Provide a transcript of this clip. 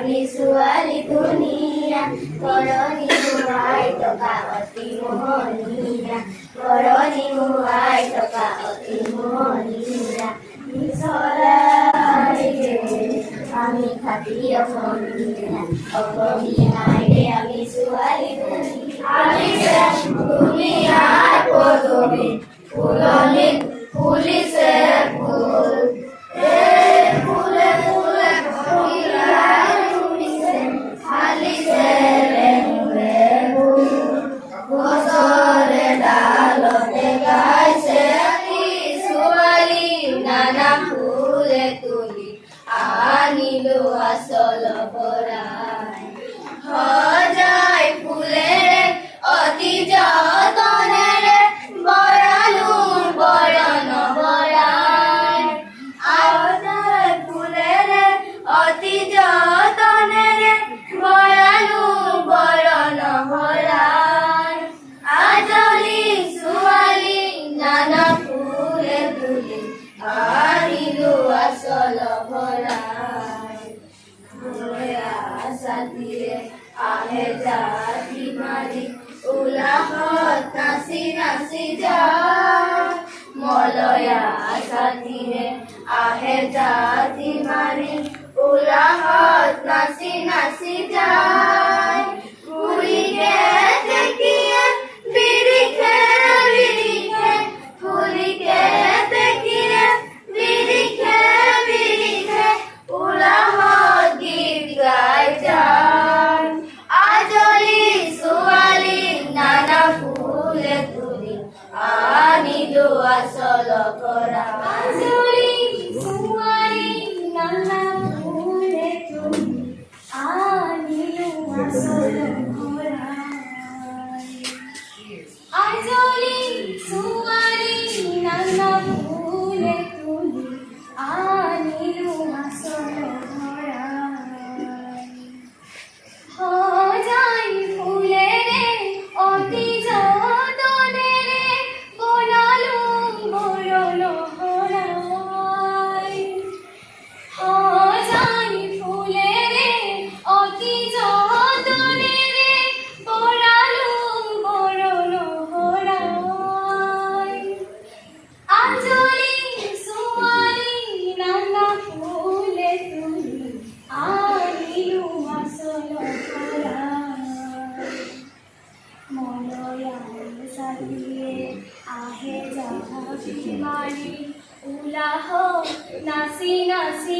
আমি ছোৱালী ধুনীয়া কৰণী মোহাই থকা অতি মোহনীয়া কৰণী মোহাই থকা অতি মোহনীয়া আমি খাতি অসমীয়া অসমীয়াৰে আমি ছোৱালী ধুনীয়াৰ পদূলি ফুলনিত ফুলিছে ফুল ফুলে ফুলে ফালিছে গছৰে ডালতে গাইছে ছোৱালী নানা ফুলে তুলি আনিলো আচল ভৰাই সজাই ফুলেৰে অতি যতনেৰে বৰালো বৰণ বৰাই সজাই ফুলেৰে অতি যতনেৰে বৰালো বৰণ বৰাই আজলি ছোৱালী নানা ফুলে তুলি আনিলো আচল ভৰাই সাথীয়ে আহে জাতি মাৰি উলাহত নাচি নাচি যায় মলয়া সাথীয়ে আহে জাতি মাৰি উলাহত নাচি নাচি যায় ফুলিকে দেখিয়ে বিৰিখে বিৰিখে ফুলিকে দেখিয়ে বিৰিখে বিৰিখে উলাহত গীত গাই যায় আজলি ছোৱালী নানা ফুলে তুলি আনিলো আচল কৰা আজলি ছোৱালী নানা ফুলে তুলি আনিলো আচল কৰা আজলি ছোৱালী নানা ফুলে তুলি আনিলো আচল ভৰাই সজাই ফুলেৰে অতি যতনেৰে বনালো বৰণ ভৰাই সজাই ফুলেৰে অতি যতনেৰে বনালো বৰণ ভৰাই আজলি ছোৱালী নানা ফুলে তুলি আনিলো আচল ভৰাই মলয়া সাথীয়ে আহে জাতি মাৰি উলাহত নাচি নাচি